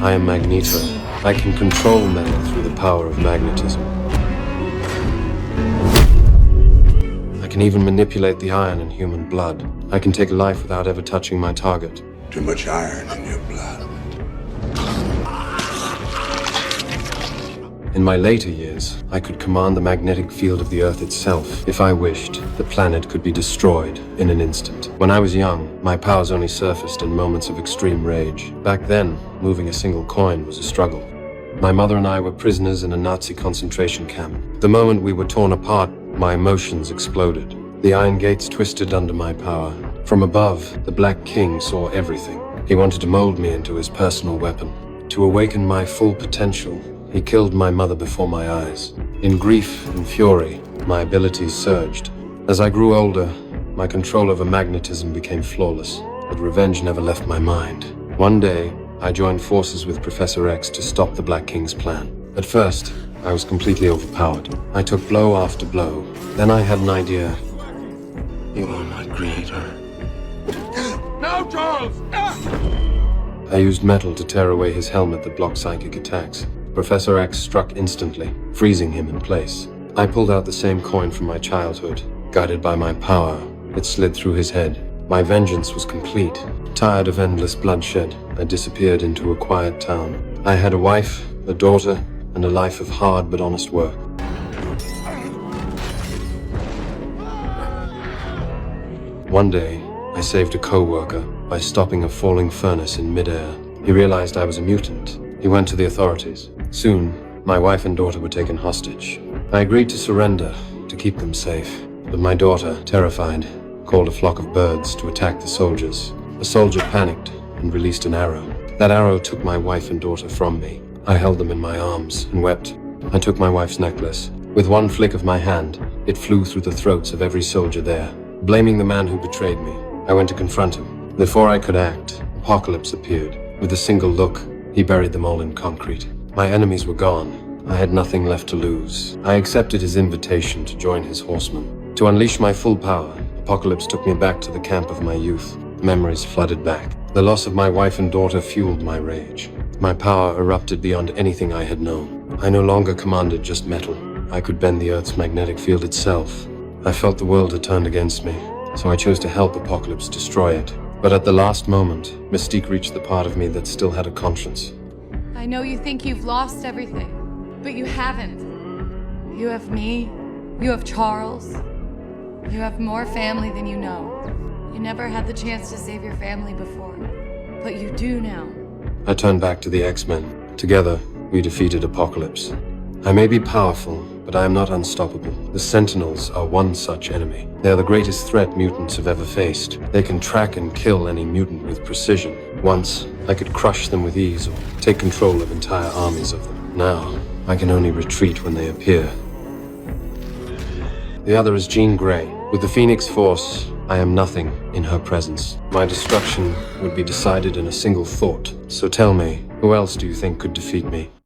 I am Magneto. I can control metal through the power of magnetism. I can even manipulate the iron in human blood. I can take life without ever touching my target. Too much iron in your blood. In my later years, I could command the magnetic field of the Earth itself. If I wished, the planet could be destroyed in an instant. When I was young, my powers only surfaced in moments of extreme rage. Back then, moving a single coin was a struggle. My mother and I were prisoners in a Nazi concentration camp. The moment we were torn apart, my emotions exploded. The iron gates twisted under my power. From above, the Black King saw everything. He wanted to mold me into his personal weapon. To awaken my full potential, he killed my mother before my eyes. In grief and fury, my abilities surged. As I grew older, my control over magnetism became flawless, but revenge never left my mind. One day, I joined forces with Professor X to stop the Black King's plan. At first, I was completely overpowered. I took blow after blow. Then I had an idea. You are my creator. No, Charles! I used metal to tear away his helmet that blocked psychic attacks. Professor X struck instantly, freezing him in place. I pulled out the same coin from my childhood. Guided by my power, it slid through his head. My vengeance was complete. Tired of endless bloodshed, I disappeared into a quiet town. I had a wife, a daughter, and a life of hard but honest work. One day, I saved a co-worker by stopping a falling furnace in midair. He realized I was a mutant. He went to the authorities. Soon, my wife and daughter were taken hostage. I agreed to surrender to keep them safe. But my daughter, terrified, called a flock of birds to attack the soldiers. A soldier panicked and released an arrow. That arrow took my wife and daughter from me. I held them in my arms and wept. I took my wife's necklace. With one flick of my hand, it flew through the throats of every soldier there. Blaming the man who betrayed me, I went to confront him. Before I could act, Apocalypse appeared. With a single look, he buried them all in concrete. My enemies were gone. I had nothing left to lose. I accepted his invitation to join his horsemen. To unleash my full power, Apocalypse took me back to the camp of my youth. Memories flooded back. The loss of my wife and daughter fueled my rage. My power erupted beyond anything I had known. I no longer commanded just metal. I could bend the Earth's magnetic field itself. I felt the world had turned against me, so I chose to help Apocalypse destroy it. But at the last moment, Mystique reached the part of me that still had a conscience. I know you think you've lost everything, but you haven't. You have me, you have Charles, you have more family than you know. You never had the chance to save your family before, but you do now. I turned back to the X-Men. Together, we defeated Apocalypse. I may be powerful, but I am not unstoppable. The Sentinels are one such enemy. They are the greatest threat mutants have ever faced. They can track and kill any mutant with precision. Once, I could crush them with ease or take control of entire armies of them. Now, I can only retreat when they appear. The other is Jean Grey. With the Phoenix Force, I am nothing in her presence. My destruction would be decided in a single thought. So tell me, who else do you think could defeat me?